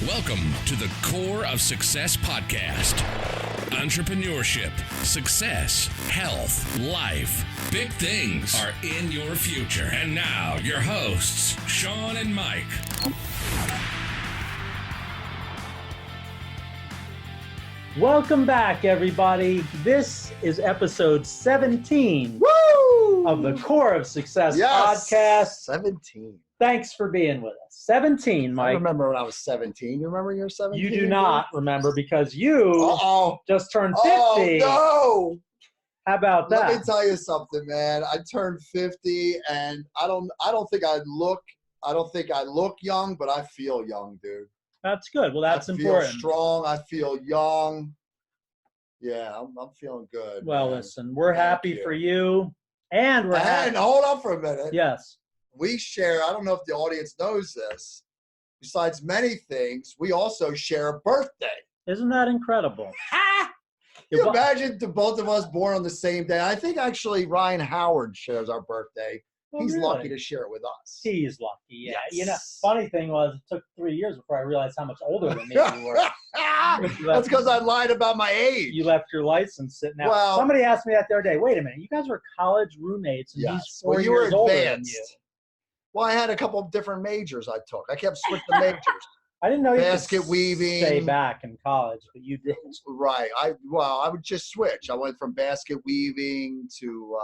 Welcome to the Core of Success podcast. Entrepreneurship, success, health, life, big things are in your future. And now, your hosts, Sean and Mike. Welcome back, everybody. This is episode 17 of the Core of Success podcast. 17. Thanks for being with us. 17, Mike. I remember when I was 17. You remember you were 17? You do not remember because you just turned 50. Oh, no. How about that? Let me tell you something, man. I turned 50 and I don't think I look young, but I feel young, dude. That's good. Well, that's important. I feel strong. I feel young. Yeah, I'm feeling good. Well, man. listen, we're happy for you. And we're happy. And hold on for a minute. Yes. We share, I don't know if the audience knows this, besides many things, we also share a birthday. Isn't that incredible? Can you imagine the both of us born on the same day? I think actually Ryan Howard shares our birthday. Oh, He's really? lucky to share it with us. He's lucky, yeah. Yes. You know, funny thing was, it took 3 years before I realized how much older than me you were. That's because I lied about my age. You left your license sitting out. Well, somebody asked me that the other day. Wait a minute, you guys were college roommates, and he's 4 you were years older than advanced. you. Well, I had a couple of different majors I took. I kept switching majors. I didn't know you Basket could weaving. stay back in college, but you did. Right. I would just switch. I went from basket weaving to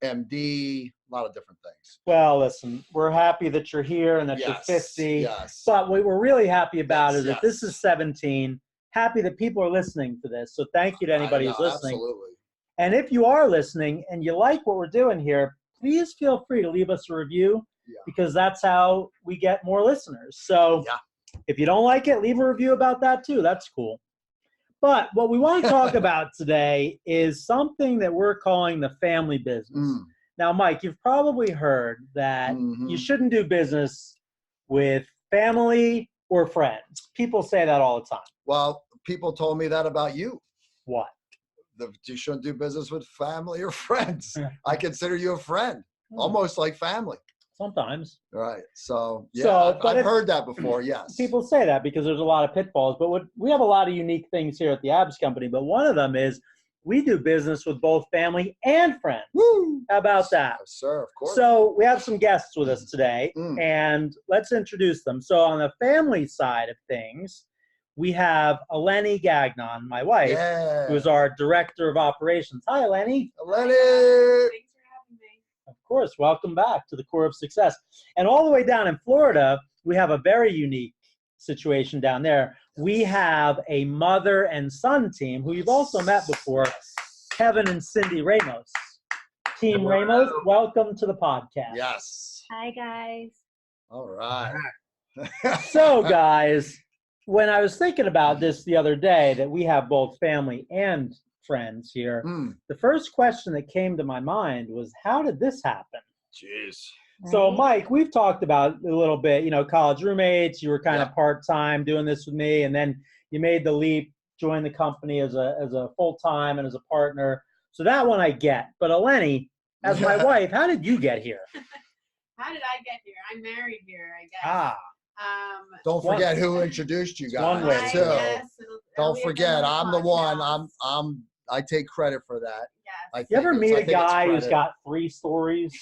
MD, a lot of different things. Well, listen, we're happy that you're here and that you're 50. Yes. But what we're really happy about is that Yes. this is 17. Happy that people are listening to this. So thank you to anybody who's listening. Absolutely. And if you are listening and you like what we're doing here, please feel free to leave us a review because that's how we get more listeners. So if you don't like it, leave a review about that too. That's cool. But what we want to talk about today is something that we're calling the family business. Now, Mike, you've probably heard that you shouldn't do business with family or friends. People say that all the time. Well, people told me that about you. What? You shouldn't do business with family or friends. I consider you a friend, almost like family. Sometimes. Right. So, I've heard that before, yes. People say that because there's a lot of pitfalls, but we have a lot of unique things here at the Abs Company, but one of them is we do business with both family and friends. Woo! How about that? Yes, sir, of course. So we have some guests with us today, and let's introduce them. So on the family side of things, we have Sean Gagnon, my wife, who's our Director of Operations. Hi, Eleni. Eleni! Thanks for having me. Of course, welcome back to the Core of Success. And all the way down in Florida, we have a very unique situation down there. We have a mother and son team who you've also met before, Kevin and Cindy Ramos. Team Ramos, welcome to the podcast. Yes. Hi, guys. All right. So, guys, when I was thinking about this the other day, that we have both family and friends here, the first question that came to my mind was, how did this happen? Jeez. So, Mike, we've talked about a little bit, college roommates, you were kind of part-time doing this with me, and then you made the leap, joined the company as a full-time and as a partner. So that one I get. But Eleni, as my wife, how did you get here? How did I get here? I'm married here, I guess. Don't forget who introduced you guys. One way, too. Yes, Don't forget, I'm the one. I take credit for that. Yes. You ever meet a guy who's got 3 stories?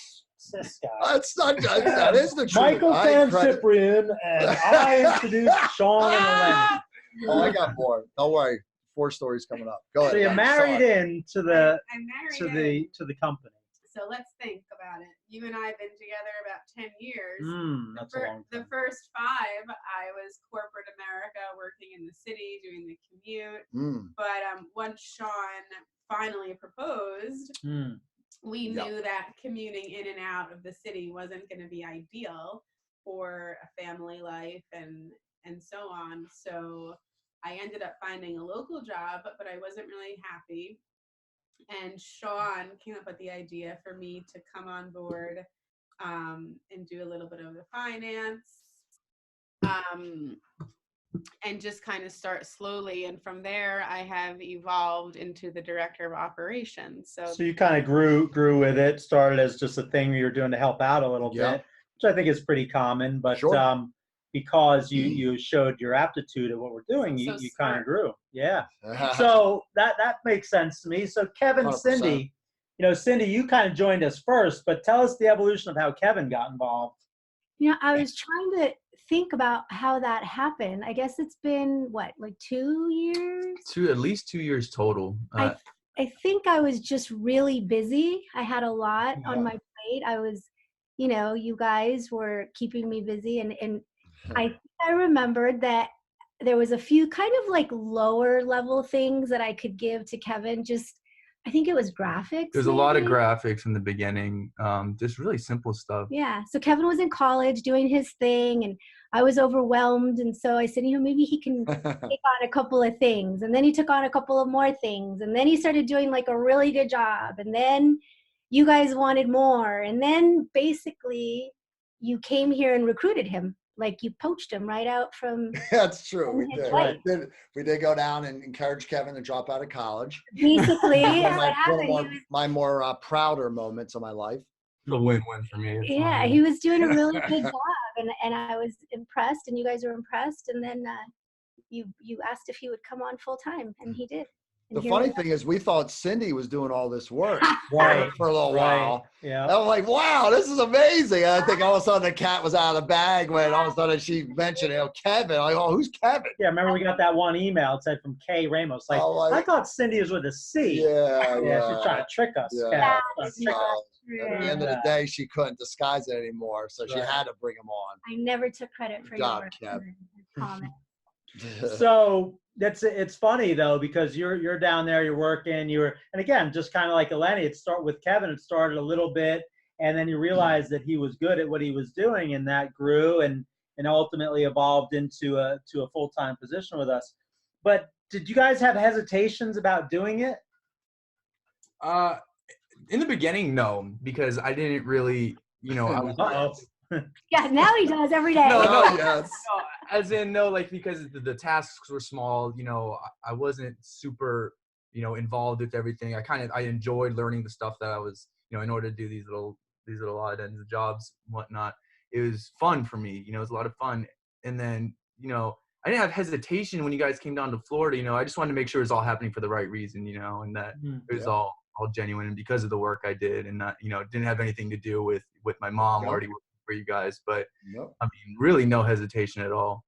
This guy. That's not. That is the truth. Michael San Cyprian, and I introduced Sean and Eleni. Oh, I got more. Don't worry. 4 stories coming up. Go ahead. So you're married into the I'm married to the company. So let's think about it. You and I have been together about 10 years. That's a long time. The first 5, I was corporate America, working in the city, doing the commute. But once Sean finally proposed, we knew that commuting in and out of the city wasn't going to be ideal for a family life and so on. So I ended up finding a local job, but I wasn't really happy. And Sean came up with the idea for me to come on board and do a little bit of the finance and just kind of start slowly. And from there, I have evolved into the director of operations. So you kind of grew with it, started as just a thing you were doing to help out a little bit, which I think is pretty common. But because you showed your aptitude at what we're doing, you kind of grew. Yeah. So that makes sense to me. So Kevin, 100%. Cindy, Cindy, you kind of joined us first, but tell us the evolution of how Kevin got involved. I was trying to think about how that happened. I guess it's been like 2 years? At least 2 years total. I think I was just really busy. I had a lot on my plate. I was, you guys were keeping me busy, and I remembered that there was a few kind of like lower level things that I could give to Kevin. I think it was graphics. There's a lot of graphics in the beginning, just really simple stuff. Yeah. So Kevin was in college doing his thing, and I was overwhelmed. And so I said, maybe he can take on a couple of things. And then he took on a couple of more things. And then he started doing like a really good job. And then you guys wanted more. And then basically you came here and recruited him. Like you poached him right out from. That's true. We did go down and encourage Kevin to drop out of college. Basically, one of my more prouder moments of my life. A win-win for me. Yeah, he was doing a really good job, and I was impressed, and you guys were impressed, and then you asked if he would come on full time, and he did. The funny thing is, we thought Cindy was doing all this work for a little while. Yeah. I was like, wow, this is amazing. And I think all of a sudden the cat was out of the bag when all of a sudden she mentioned, Kevin. I'm like, oh, who's Kevin? Yeah, remember we got that one email. It said from K Ramos. I thought Cindy was with a C. Yeah. She's trying to trick us. Yeah. At the end of the day, she couldn't disguise it anymore, so she had to bring him on. I never took credit for your comment. So it's funny though, because you're down there, you're working, and again, just kind of like Eleni, with Kevin, it started a little bit, and then you realized that he was good at what he was doing, and that grew and ultimately evolved into a full-time position with us. But did you guys have hesitations about doing it? In the beginning, no, because I didn't really, I was. Yeah, now he does every day. Because the tasks were small, I wasn't super, involved with everything. I enjoyed learning the stuff that I was, in order to do these little odd ends of jobs and whatnot. It was fun for me, it was a lot of fun. And then, I didn't have hesitation when you guys came down to Florida, I just wanted to make sure it was all happening for the right reason, and that it was all genuine and because of the work I did, and not, it didn't have anything to do with my mom already working for you guys, but I mean, really no hesitation at all.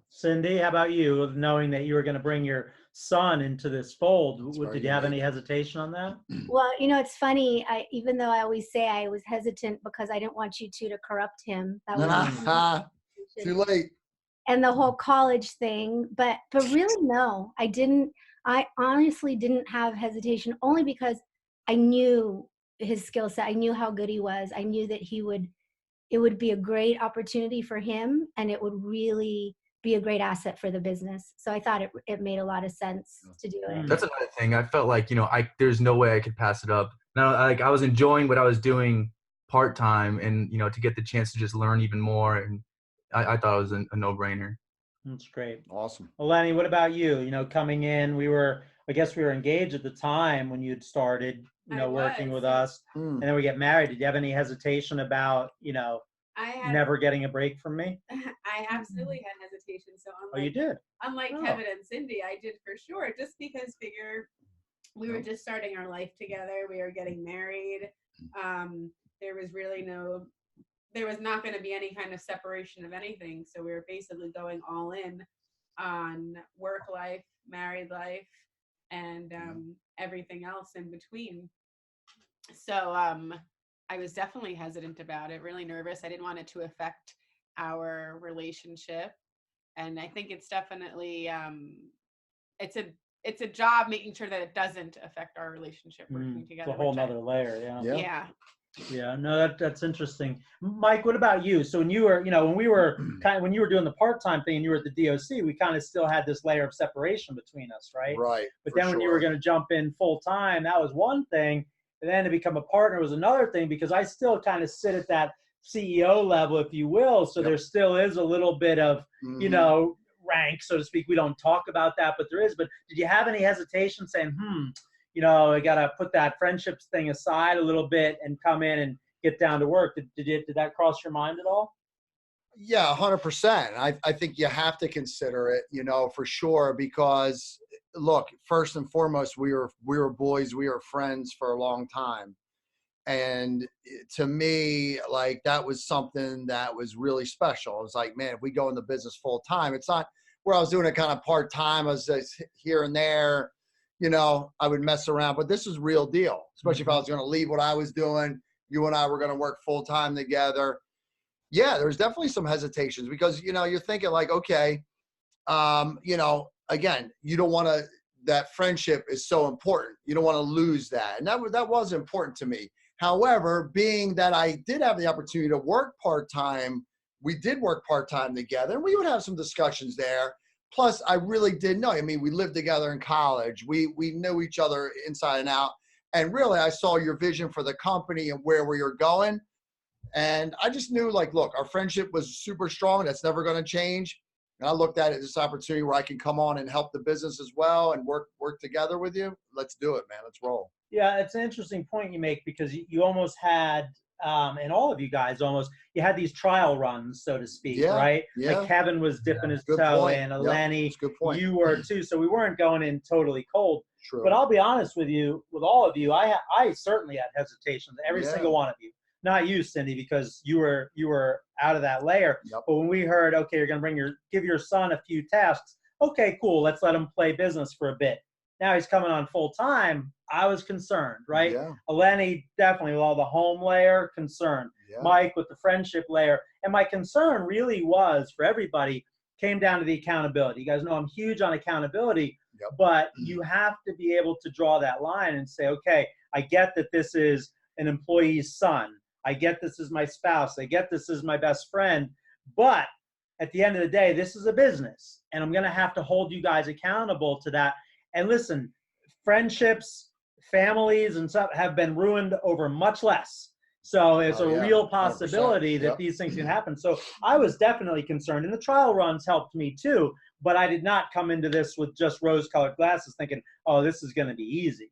Cindy, how about you, knowing that you were going to bring your son into this fold? Did you have any hesitation on that? Well, it's funny. Even though I always say I was hesitant because I didn't want you two to corrupt him. That was too late. And the whole college thing, but really no, I didn't. I honestly didn't have hesitation, only because I knew his skill set. I knew how good he was. I knew that it would be a great opportunity for him, and it would really be a great asset for the business. So I thought it made a lot of sense to do it. That's another thing. I felt like, there's no way I could pass it up. Now, I was enjoying what I was doing part-time, and, to get the chance to just learn even more. And I thought it was a no-brainer. That's great. Awesome. Eleni, what about you? Coming in, I guess we were engaged at the time when you'd started, working with us, and then we get married. Did you have any hesitation about, never getting a break from me? I absolutely had hesitation. So you did? Unlike Kevin and Cindy, I did for sure. Just because we were just starting our life together. We were getting married. There was not going to be any kind of separation of anything. So we were basically going all in on work life, married life, and everything else in between. So I was definitely hesitant about it, really nervous. I didn't want it to affect our relationship. And I think it's definitely, it's a job making sure that it doesn't affect our relationship working together. It's a whole nother layer. Yeah. No, that's interesting. Mike, what about you? So when you were, when you were doing the part-time thing and you were at the DOC, we kind of still had this layer of separation between us, right? Right. But then when you were going to jump in full-time, that was one thing. And then to become a partner was another thing, because I still kind of sit at that CEO level, if you will. So there still is a little bit of, rank, so to speak. We don't talk about that, but there is. But did you have any hesitation saying, I got to put that friendships thing aside a little bit and come in and get down to work? Did that cross your mind at all? Yeah, 100%. I think you have to consider it, you know, for sure, because look, first and foremost, we were boys, we were friends for a long time. And to me, like, that was something that was really special. It was like, man, if we go in the business full time, it's not where I was doing it kind of part time. I was just here and there, you know, I would mess around, but this is real deal, especially if I was going to leave what I was doing. You and I were going to work full time together. Yeah, there's definitely some hesitations because, you know, you're thinking like, okay, you know, again, you don't want to, that friendship is so important. You don't want to lose that. And that was important to me. However, being that I did have the opportunity to work part-time, we did work part-time together and we would have some discussions there. Plus, I really did know, I mean, we lived together in college. We knew each other inside and out. And really, I saw your vision for the company and where we were going. And I just knew, like, look, our friendship was super strong. That's never going to change. And I looked at it as this opportunity where I can come on and help the business as well and work together with you. Let's do it, man. Let's roll. Yeah, it's an interesting point you make because you almost had, and all of you guys almost, you had these trial runs, so to speak, right? Yeah. Like Kevin was dipping his toe in, Eleni, you were too. So we weren't going in totally cold. True. But I'll be honest with you, with all of you, I certainly had hesitations, every single one of you. Not you, Cindy, because you were out of that layer. Yep. But when we heard, okay, you're going to give your son a few tasks. Okay, cool. Let's let him play business for a bit. Now he's coming on full time. I was concerned, right? Yeah. Eleni, definitely with all the home layer, concerned. Yeah. Mike with the friendship layer. And my concern really was for everybody came down to the accountability. You guys know I'm huge on accountability, but you have to be able to draw that line and say, okay, I get that this is an employee's son. I get this is my spouse. I get this is my best friend. But at the end of the day, this is a business. And I'm going to have to hold you guys accountable to that. And listen, friendships, families, and stuff have been ruined over much less. So it's a real possibility that these things can happen. So I was definitely concerned. And the trial runs helped me too. But I did not come into this with just rose-colored glasses thinking, oh, this is going to be easy.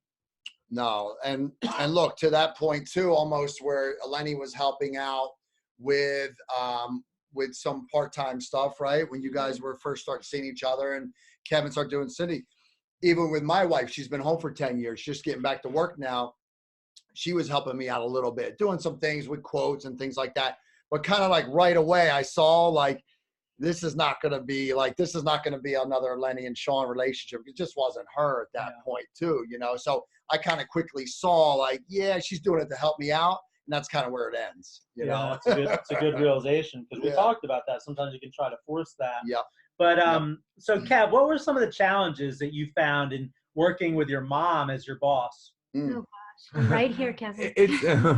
No, and look, to that point too, almost where Eleni was helping out with some part-time stuff, right? When you guys were first starting seeing each other and Kevin started doing Cindy. Even with my wife, she's been home for 10 years, just getting back to work now. She was helping me out a little bit, doing some things with quotes and things like that. But kind of like right away, I saw like, this is not going to be another Eleni and Sean relationship. It just wasn't her at that point too, you know? So I kind of quickly saw like, yeah, she's doing it to help me out. And that's kind of where it ends, you know? It's a good realization because we talked about that. Sometimes you can try to force that. Yeah. But so Kev, what were some of the challenges that you found in working with your mom as your boss? Oh gosh, I'm right here, Kevin.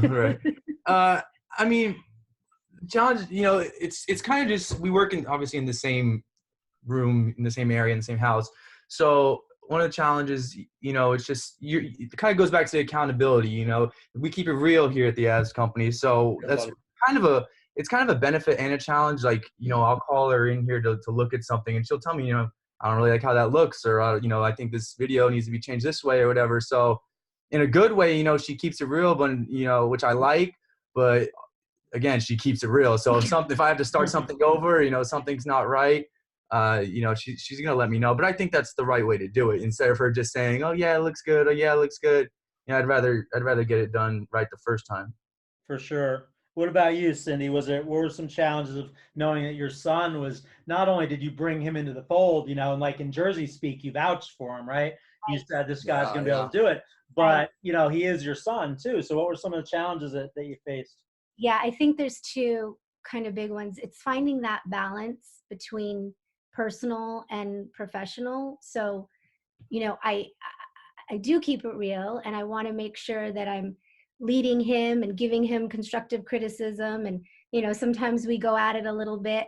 Right. I mean, challenge, you know, it's kind of just, we work obviously in the same room, in the same area, in the same house. So one of the challenges, you know, it's just, it kind of goes back to accountability, you know, we keep it real here at the Ads company. So that's kind of a benefit and a challenge. Like, you know, I'll call her in here to look at something and she'll tell me, you know, I don't really like how that looks, or, you know, I think this video needs to be changed this way or whatever. So in a good way, you know, she keeps it real, but, you know, which I like, but again, she keeps it real. So if I have to start something over, you know, something's not right, you know, she's going to let me know. But I think that's the right way to do it. Instead of her just saying, oh yeah, it looks good. Oh yeah, it looks good. You know, I'd rather get it done right the first time. For sure. What about you, Cindy? What were some challenges of knowing that your son was, not only did you bring him into the fold, you know, and like in Jersey speak, you vouched for him, right? You said this guy's going to be able to do it, but you know, he is your son too. So what were some of the challenges that you faced? Yeah, I think there's two kind of big ones. It's finding that balance between personal and professional. So, you know, I do keep it real, and I want to make sure that I'm leading him and giving him constructive criticism. And, you know, sometimes we go at it a little bit,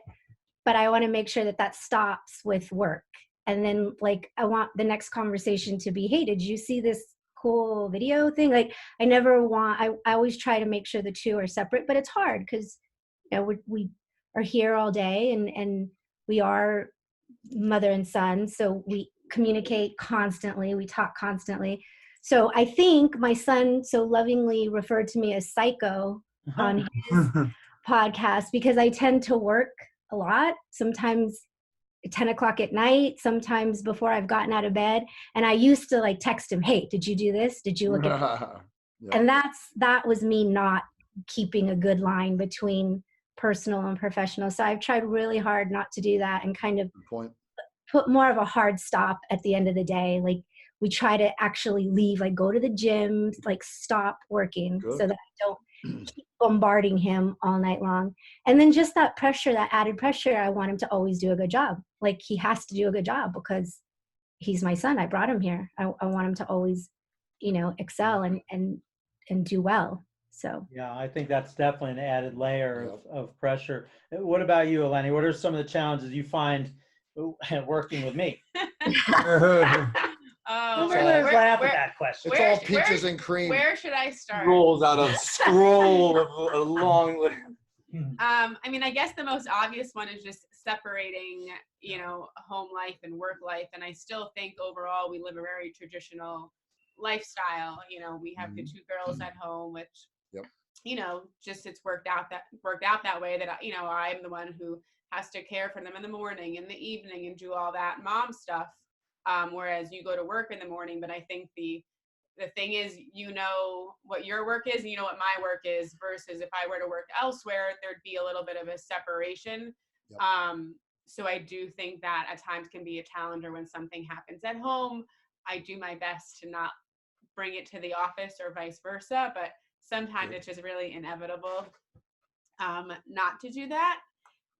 but I want to make sure that stops with work. And then like, I want the next conversation to be, hey, did you see this cool video thing? Like, I always try to make sure the two are separate, but it's hard because, you know, we are here all day and we are mother and son. So we communicate constantly. We talk constantly. So I think my son so lovingly referred to me as psycho on his podcast because I tend to work a lot, sometimes at 10 o'clock at night, sometimes before I've gotten out of bed. And I used to like text him, hey, did you do this? Did you look at Yeah. And that was me not keeping a good line between personal and professional. So I've tried really hard not to do that and kind of put more of a hard stop at the end of the day. Like we try to actually leave, like go to the gym, like stop working so that I don't keep bombarding him all night long. And then just that pressure, that added pressure, I want him to always do a good job. Like he has to do a good job because he's my son. I brought him here. I want him to always, excel and do well. So yeah, I think that's definitely an added layer of pressure. What about you, Eleni? What are some of the challenges you find working with me? Laugh at that question. It's all peaches and cream. Where should I start? Rolls out of scroll of a long list. I mean, I guess the most obvious one is just separating, home life and work life. And I still think overall we live a very traditional lifestyle. We have the 2 girls at home, which, just it's worked out that way that, I'm the one who has to care for them in the morning, in the evening, and do all that mom stuff. Whereas you go to work in the morning, but I think the thing is, what your work is, and what my work is, versus if I were to work elsewhere, there'd be a little bit of a separation. So I do think that at times can be a challenge, or when something happens at home, I do my best to not bring it to the office or vice versa, but sometimes it's just really inevitable not to do that.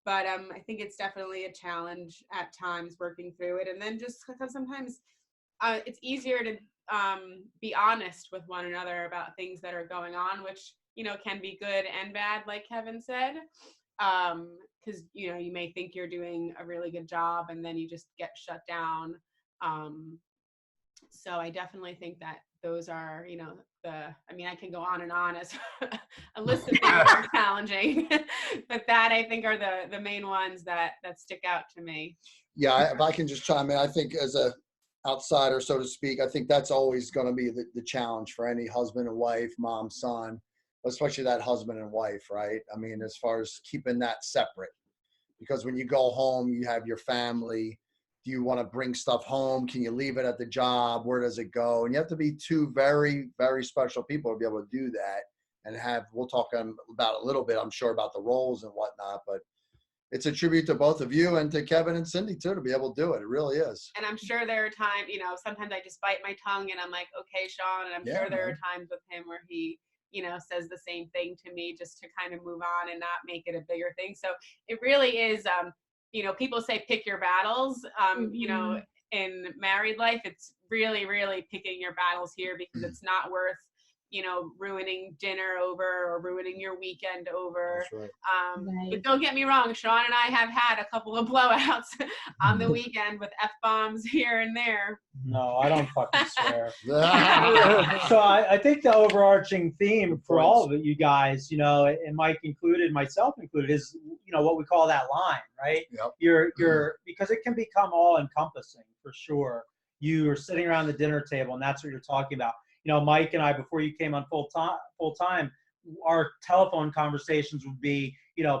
But I think it's definitely a challenge at times working through it. And then just because sometimes it's easier to be honest with one another about things that are going on, which, can be good and bad, like Kevin said. Because, you may think you're doing a really good job and then you just get shut down. So I definitely think that those are, I can go on and on as a list of things that are challenging, but that I think are the main ones that stick out to me. Yeah, if I can just chime in, I think as a outsider, so to speak, I think that's always going to be the challenge for any husband and wife, mom, son, especially that husband and wife, right? I mean, as far as keeping that separate, because when you go home, you have your family. Do you want to bring stuff home? Can you leave it at the job? Where does it go? And you have to be 2 very, very special people to be able to do that. And we'll talk about a little bit, I'm sure, about the roles and whatnot, but it's a tribute to both of you and to Kevin and Cindy too, to be able to do it. It really is. And I'm sure there are times, sometimes I just bite my tongue and I'm like, okay, Sean. And I'm sure there are times with him where he, says the same thing to me just to kind of move on and not make it a bigger thing. So it really is, people say pick your battles, in married life, it's really, really picking your battles here, because it's not worth, ruining dinner over or ruining your weekend over. That's right. But don't get me wrong, Sean and I have had a couple of blowouts on the weekend with F-bombs here and there. No, I don't fucking swear. So I think the overarching theme for all of it, you guys, and Mike included, myself included, is, what we call that line, right? Yep. You're because it can become all encompassing for sure. You are sitting around the dinner table and that's what you're talking about. Mike and I, before you came on full time, our telephone conversations would be,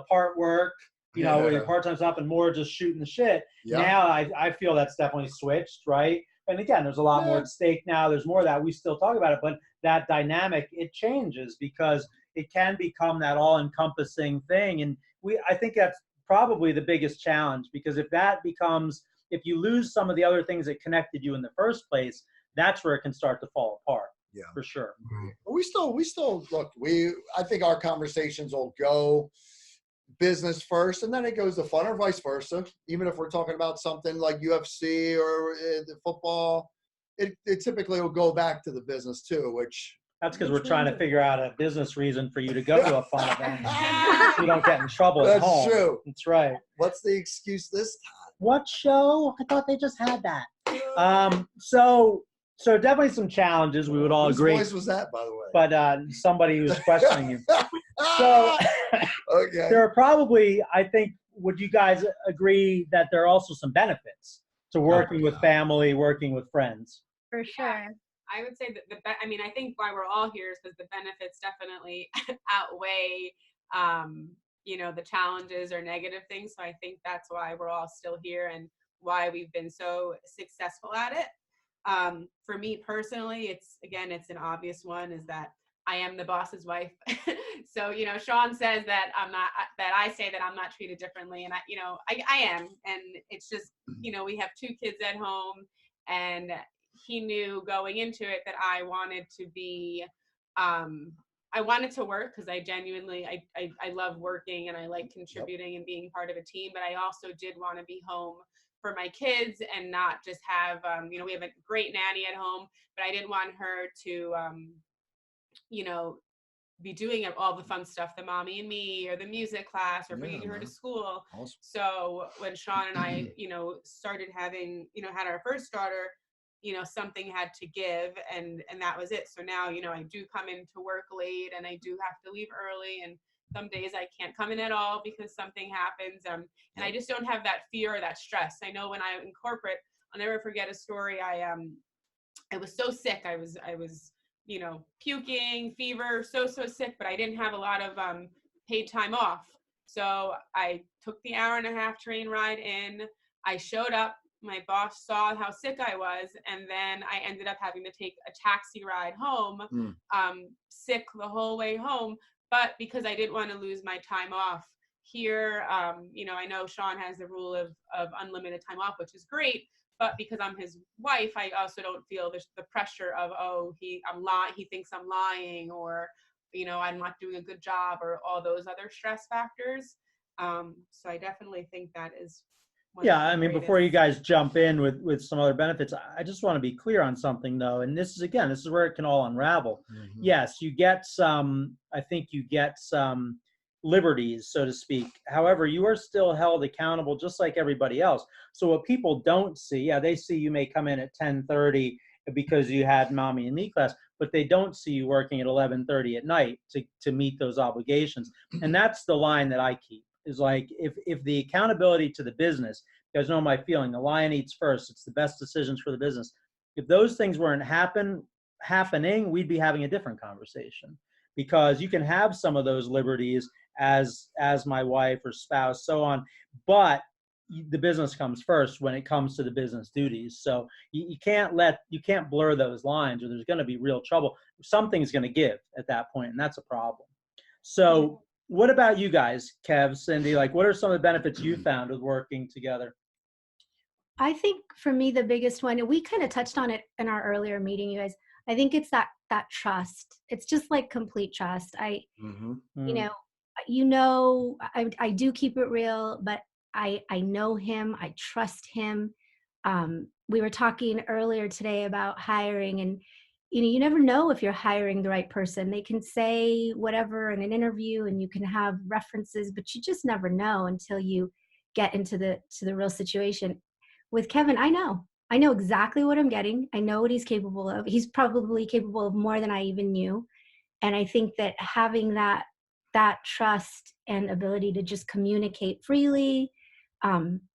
part work, part-time stuff, and more just shooting the shit. Yeah. Now I feel that's definitely switched, right? And again, there's a lot more at stake now. There's more of that. We still talk about it, but that dynamic, it changes because it can become that all-encompassing thing. And I think that's probably the biggest challenge, because if you lose some of the other things that connected you in the first place, that's where it can start to fall apart. Yeah, for sure. But we still look. I think our conversations will go business first, and then it goes to fun, or vice versa. Even if we're talking about something like UFC or the football, it typically will go back to the business too. That's because we're trying to figure out a business reason for you to go to a fun event, so you don't get in trouble at home. That's true. That's right. What's the excuse this time? What show? I thought they just had that. So definitely some challenges. We would all agree. Whose voice was that, by the way? But somebody who's questioning you. So okay. There are probably, I think, would you guys agree that there are also some benefits to working with family, working with friends? For sure. I would say that I think why we're all here is because the benefits definitely outweigh the challenges or negative things. So I think that's why we're all still here and why we've been so successful at it. For me personally, it's an obvious one, is that I am the boss's wife. So, Sean says that I say that I'm not treated differently. And I am. And it's just, we have 2 kids at home, and he knew going into it that I wanted to be, I wanted to work because I genuinely, I love working and I like contributing and being part of a team, but I also did want to be home for my kids and not just have, we have a great nanny at home, but I didn't want her to, be doing all the fun stuff, the Mommy and Me or the music class or bringing her to school. Awesome. So when Sean and I, started having, had our first daughter, something had to give, and that was it. So now, I do come into work late and I do have to leave early, and some days I can't come in at all because something happens. And I just don't have that fear or that stress. I know when I in corporate, I'll never forget a story. I was so sick. I was puking, fever, so sick, but I didn't have a lot of paid time off. So I took the 1.5-hour train ride in. I showed up. My boss saw how sick I was, and then I ended up having to take a taxi ride home, sick the whole way home. But because I didn't want to lose my time off here, I know Sean has the rule of unlimited time off, which is great. But because I'm his wife, I also don't feel the pressure of, he thinks I'm lying, or, I'm not doing a good job, or all those other stress factors. So I definitely think that is one of the greatest. Before you guys jump in with some other benefits, I just want to be clear on something, though. And this is where it can all unravel. Mm-hmm. Yes, you get some liberties, so to speak. However, you are still held accountable just like everybody else. So what people don't see, they see you may come in at 10:30 because you had Mommy and Me class, but they don't see you working at 11:30 at night to meet those obligations. And that's the line that I keep, is like, if the accountability to the business, you guys know my feeling, the lion eats first, it's the best decisions for the business. If those things weren't happening, we'd be having a different conversation, because you can have some of those liberties as my wife or spouse, so on, but the business comes first when it comes to the business duties. So you can't blur those lines, or there's going to be real trouble. Something's going to give at that point, and that's a problem. So what about you guys, Kev, Cindy? Like, what are some of the benefits you found with working together? I think for me, the biggest one, and we kind of touched on it in our earlier meeting, you guys, I think it's that trust. It's just like complete trust. I do keep it real, but I know him. I trust him. We were talking earlier today about hiring, and you never know if you're hiring the right person. They can say whatever in an interview, and you can have references, but you just never know until you get into the real situation. With Kevin, I know exactly what I'm getting. I know what he's capable of. He's probably capable of more than I even knew. And I think that having that trust and ability to just communicate freely,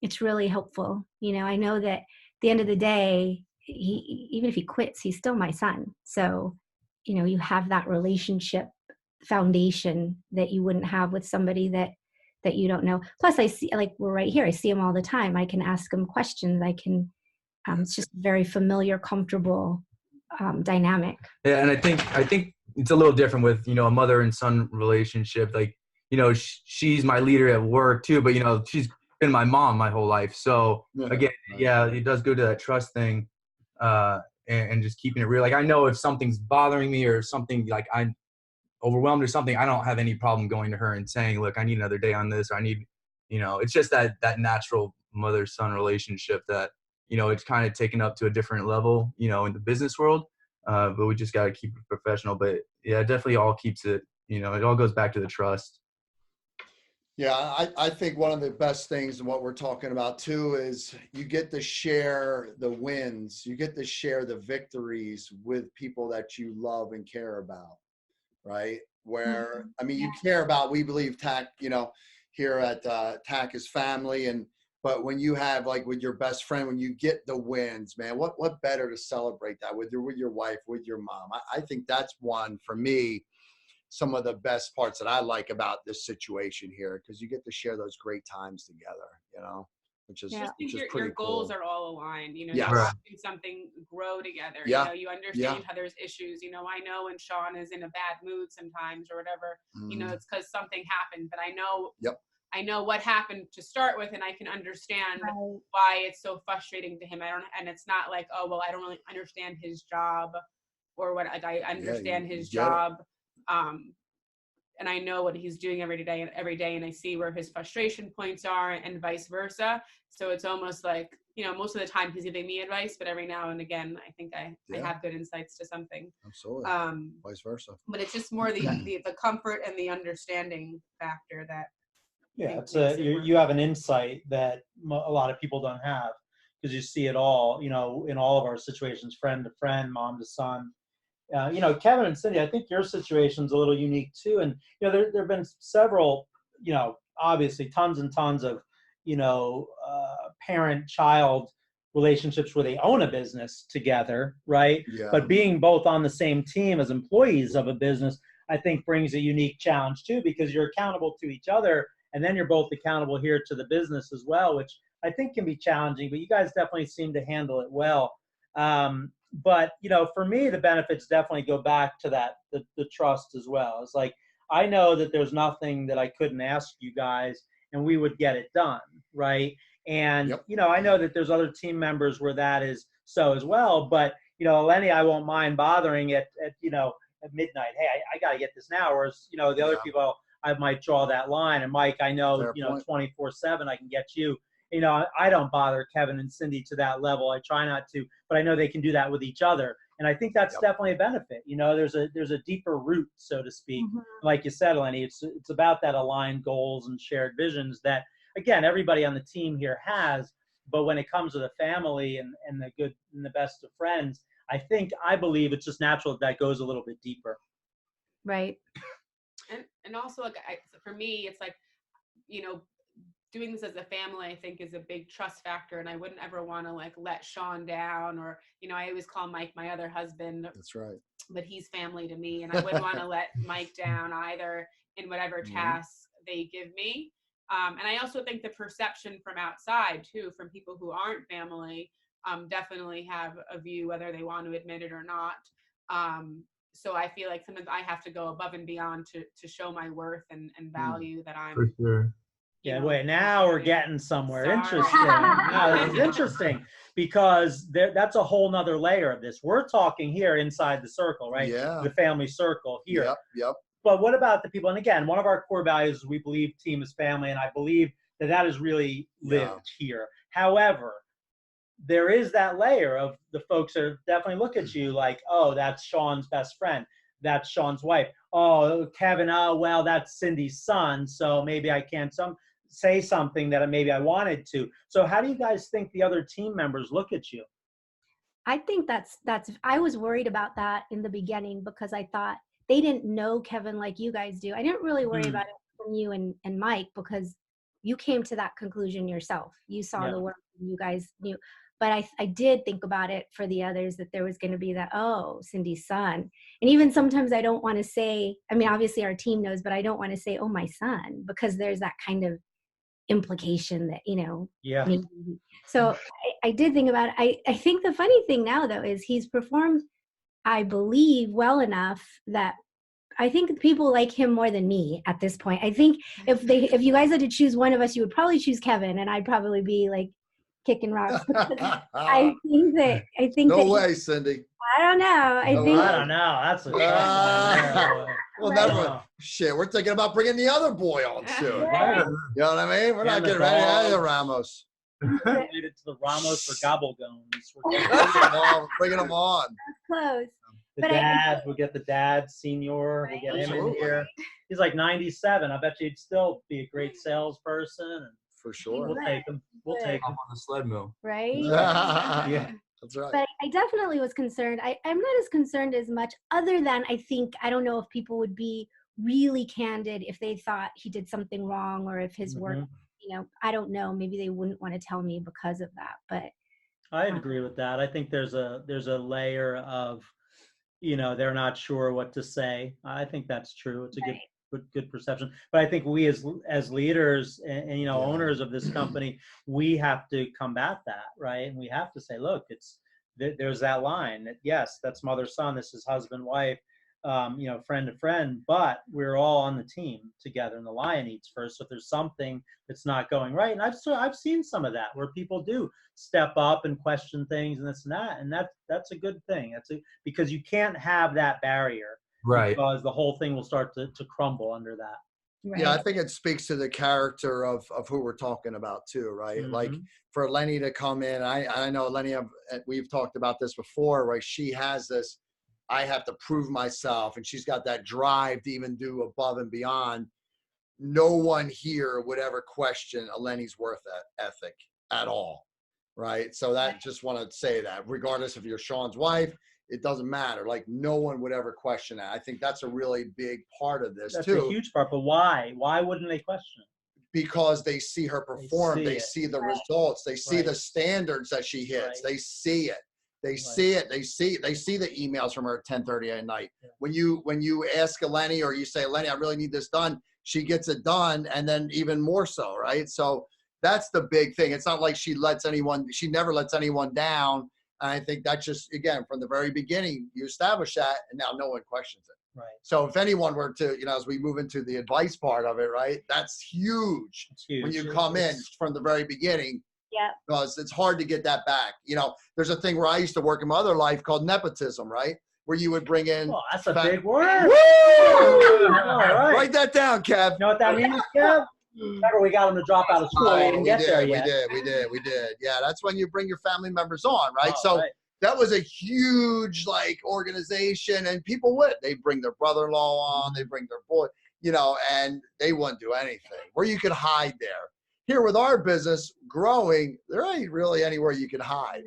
it's really helpful. I know that at the end of the day, even if he quits, he's still my son. So, you have that relationship foundation that you wouldn't have with somebody that you don't know. Plus, I see, like, we're right here. I see him all the time. I can ask him questions. I can, it's just very familiar, comfortable dynamic. Yeah, and I think it's a little different with, a mother and son relationship. Like, she's my leader at work too, but, she's been my mom my whole life. So again, it does go to that trust thing, and just keeping it real. Like, I know if something's bothering me or something, like I'm overwhelmed or something, I don't have any problem going to her and saying, look, I need another day on this, or I need, it's just that natural mother-son relationship that, it's kind of taken up to a different level, in the business world. But we just got to keep it professional. But yeah, it definitely all keeps it, it all goes back to the trust. Yeah, I think one of the best things in what we're talking about too is you get to share the wins, you get to share the victories with people that you love and care about, right? Where, you care about, we believe TAC, here at TAC is family, but when you have, like, with your best friend, when you get the wins, man, what better to celebrate that with your wife, with your mom? I think that's one for me. some of the best parts that I like about this situation here, because you get to share those great times together, you know, which is, which is pretty your goals cool. are all aligned. You know, Yes. you're watching something grow together. Yeah. You know, you understand how there's issues. You know, I know when Sean is in a bad mood sometimes or whatever, you know, it's because something happened, but I know I know what happened to start with, and I can understand why it's so frustrating to him. And it's not like, oh, well, I don't really understand his job or what, like, I understand his job. And I know what he's doing every day, and I see where his frustration points are, and vice versa. So it's almost like, you know, most of the time he's giving me advice, but every now and again, I think I have good insights to something. Absolutely. Vice versa. But it's just more the comfort and the understanding factor that. Yeah, you have an insight that a lot of people don't have, because you see it all, you know, in all of our situations, friend to friend, mom to son. You know, Kevin and Cindy, I think your situation's a little unique too. And, you know, there have been several, you know, obviously tons and tons of, you know, parent-child relationships where they own a business together, right? Yeah. But being both on the same team as employees of a business, I think brings a unique challenge too, because you're accountable to each other, and then you're both accountable here to the business as well, which I think can be challenging, but you guys definitely seem to handle it well. But, you know, for me, the benefits definitely go back to that, the trust as well. It's like, I know that there's nothing that I couldn't ask you guys and we would get it done, right? And, you know, I know that there's other team members where that is so as well, but, you know, Lenny, I won't mind bothering at you know, at midnight. Hey, I got to get this now. Whereas, you know, the other people, I might draw that line. And Mike, I know, you know, 24/7, I can get you. You know, I don't bother Kevin and Cindy to that level. I try not to, but I know they can do that with each other. And I think that's definitely a benefit. You know, there's a deeper root, so to speak. Like you said, Lenny, it's about that aligned goals and shared visions that, again, everybody on the team here has. But when it comes to the family and the good and the best of friends, I believe it's just natural that goes a little bit deeper. Right. And also, like, for me, it's like, you know, doing this as a family, I think, is a big trust factor, and I wouldn't ever want to like let Sean down, or, you know, I always call Mike my other husband. That's right. But he's family to me, and I wouldn't want to let Mike down either in whatever tasks they give me. And I also think the perception from outside too, from people who aren't family, definitely have a view, whether they want to admit it or not. So I feel like sometimes I have to go above and beyond to show my worth and value that I'm. For sure. Yeah, wait, now we're getting somewhere. Interesting. No, this is interesting, because that's a whole nother layer of this. We're talking here inside the circle, right? Yeah. The family circle here. Yep. But what about the people? And again, one of our core values is we believe team is family, and I believe that is really lived here. However, there is that layer of the folks that definitely look at you like, oh, that's Sean's best friend. That's Sean's wife. Oh, Kevin, oh, well, that's Cindy's son, so maybe I can't say something that maybe I wanted to. So how do you guys think the other team members look at you? I think I was worried about that in the beginning, because I thought they didn't know Kevin like you guys do. I didn't really worry about it from you and Mike, because you came to that conclusion yourself. You saw the work, you guys knew. But I did think about it for the others, that there was going to be that, oh, Cindy's son. And even sometimes I don't want to say, I mean, obviously our team knows, but I don't want to say, oh, my son, because there's that kind of implication that, you know. Maybe. So I did think about it. I think the funny thing now, though, is he's performed, I believe, well enough that I think people like him more than me at this point. I think if you guys had to choose one of us, you would probably choose Kevin, and I'd probably be like kicking rocks. I think no way, Cindy. I don't know. I don't know. That's a well, never. Shit, we're thinking about bringing the other boy on soon. You know what I mean? We're not getting ready either, Ramos. Related to the Ramos for Gobblegones. We're bringing them on. That's close. We'll get the dad, senior. We'll get him in here. He's like 97. I bet you'd still be a great salesperson. And for sure. We'll take him. We'll take him on the sled mill. Right? Yeah. That's right. But I definitely was concerned. I'm not as concerned as much, other than I don't know if people would be really candid if they thought he did something wrong, or if his work, you know, I don't know, maybe they wouldn't want to tell me because of that. But I agree with that. I think there's a layer of, they're not sure what to say. I think that's true. It's a good perception. But I think we as leaders and owners of this company, we have to combat that, right? And we have to say, look, there's that line that, yes, that's mother son, this is husband wife, friend to friend, but we're all on the team together, and the lion eats first. So if there's something that's not going right, and I've seen some of that where people do step up and question things and this and that, and that's a good thing. Because you can't have that barrier, right? Because the whole thing will start to crumble under that. Right. Yeah, I think it speaks to the character of who we're talking about too, right? Mm-hmm. Like for Lenny to come in, I know Lenny, we've talked about this before, right? She has this, I have to prove myself, and she's got that drive to even do above and beyond. No one here would ever question a Lenny's worth ethic at all, right? So that, just want to say that, regardless if you're Sean's wife, it doesn't matter. Like, no one would ever question that. I think that's a really big part of this, too. That's a huge part, but why? Why wouldn't they question it? Because they see her perform. They see the results. They see the standards that she hits. They see it. They see it. They see the emails from her at 10:30 at night. Yeah. When you ask a Lenny, or you say, Lenny, I really need this done, she gets it done, and then even more so, right? So that's the big thing. It's not like she never lets anyone down. And I think that's just, again, from the very beginning, you establish that, and now no one questions it. Right. So if anyone were to, as we move into the advice part of it, right, that's huge. It's huge. When you come in from the very beginning. Yeah. Because it's hard to get that back. There's a thing where I used to work in my other life called nepotism, right? Where you would bring in. Oh, that's a big word. Woo! All right. Write that down, Kev. You know what that means, Kev? Remember, we got them to drop out of school. We didn't get there yet. We did. Yeah, that's when you bring your family members on, right? That was a huge, organization, and people would. They bring their brother-in-law on, they bring their boy, and they wouldn't do anything. Where you could hide there. Here with our business growing, there ain't really anywhere you can hide.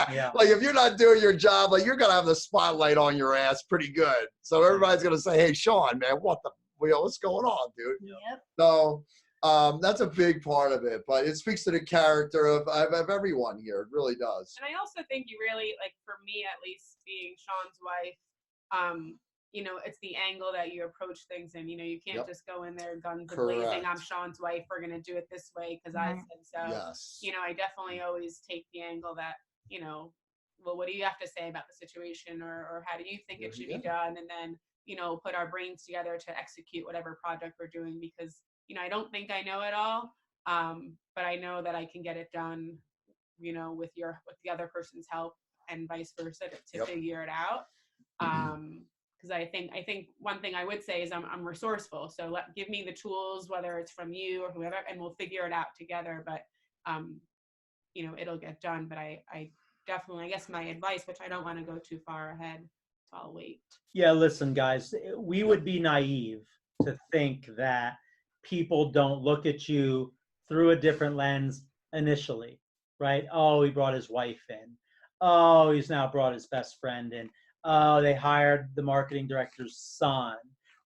Yeah. Like, if you're not doing your job, you're going to have the spotlight on your ass pretty good. So everybody's going to say, hey, Sean, man, what's going on, dude? Yep. So that's a big part of it, but it speaks to the character of everyone here. It really does. And I also think you really, for me at least, being Sean's wife, it's the angle that you approach things in. You can't just go in there guns blazing. I'm Sean's wife. We're going to do it this way because I said so. Yes. I definitely always take the angle that, well, what do you have to say about the situation, or how do you think it should be done? And then, put our brains together to execute whatever project we're doing, because, I don't think I know it all, but I know that I can get it done, with the other person's help, and vice versa to figure it out. Because I think one thing I would say is I'm resourceful. So give me the tools, whether it's from you or whoever, and we'll figure it out together. But, it'll get done. But I definitely, I guess my advice, which I don't want to go too far ahead, so I'll wait. Yeah, listen, guys, we would be naive to think that people don't look at you through a different lens initially, right? Oh, he brought his wife in. Oh, he's now brought his best friend in. Oh, they hired the marketing director's son,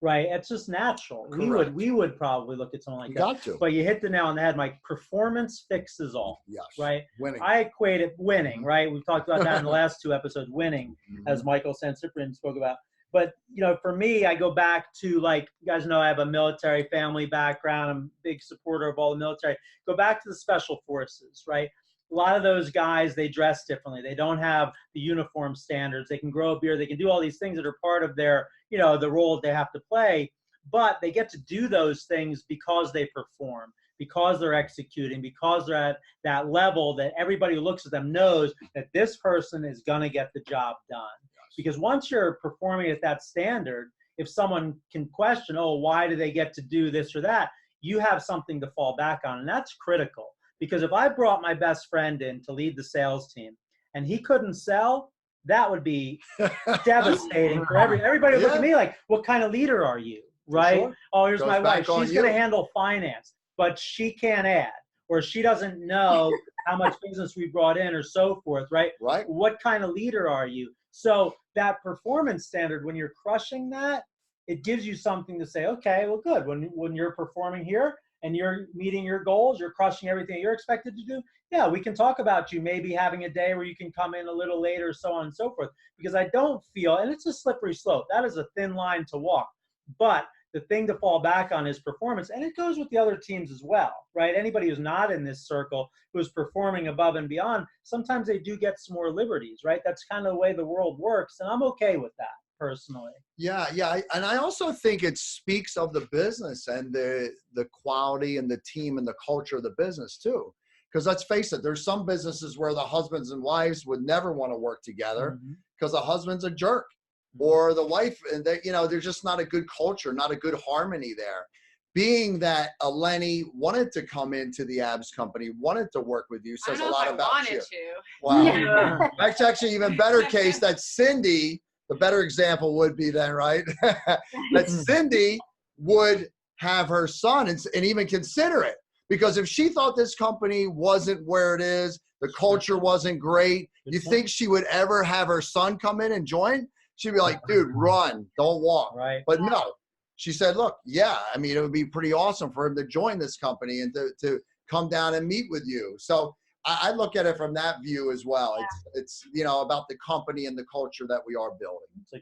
right? It's just natural. Correct. We would probably look at someone like that. Got to. But you hit the nail on the head, Mike. Performance fixes all. Yes. Right? Winning. I equate it winning, right? We've talked about that in the last two episodes, winning, as Michael Sancyprian spoke about. But, for me, I go back to, you guys know I have a military family background. I'm a big supporter of all the military. Go back to the special forces, right? A lot of those guys, they dress differently. They don't have the uniform standards. They can grow a beard. They can do all these things that are part of their, the role that they have to play. But they get to do those things because they perform, because they're executing, because they're at that level that everybody who looks at them knows that this person is going to get the job done. Because once you're performing at that standard, if someone can question, oh, why do they get to do this or that, you have something to fall back on. And that's critical. Because if I brought my best friend in to lead the sales team and he couldn't sell, that would be devastating for everybody. Would look at me like, what kind of leader are you? Right? Sure. Oh, here's my wife. She's going to handle finance, but she can't add, or she doesn't know how much business we brought in, or so forth. Right? Right. What kind of leader are you? So that performance standard, when you're crushing that, it gives you something to say, okay, well, good. When you're performing here, and you're meeting your goals, you're crushing everything you're expected to do, yeah, we can talk about you maybe having a day where you can come in a little later, so on and so forth. Because I don't feel, and it's a slippery slope, that is a thin line to walk. But the thing to fall back on is performance, and it goes with the other teams as well, right? Anybody who's not in this circle, who's performing above and beyond, sometimes they do get some more liberties, right? That's kind of the way the world works, and I'm okay with that personally. Yeah. And I also think it speaks of the business and the quality and the team and the culture of the business too. Because let's face it, there's some businesses where the husbands and wives would never want to work together because the husband's a jerk or the wife, and they, there's just not a good culture, not a good harmony there. Being that Eleni wanted to come into the abs company, wanted to work with you, says a lot about you. Wow. That's actually even better case that Cindy, the better example would be then, right? That Cindy would have her son and even consider it. Because if she thought this company wasn't where it is, the culture wasn't great, you think she would ever have her son come in and join? She'd be like, dude, run, don't walk. Right. But no, she said, look, yeah, I mean, it would be pretty awesome for him to join this company and to come down and meet with you. So I look at it from that view as well. Yeah. It's about the company and the culture that we are building. It's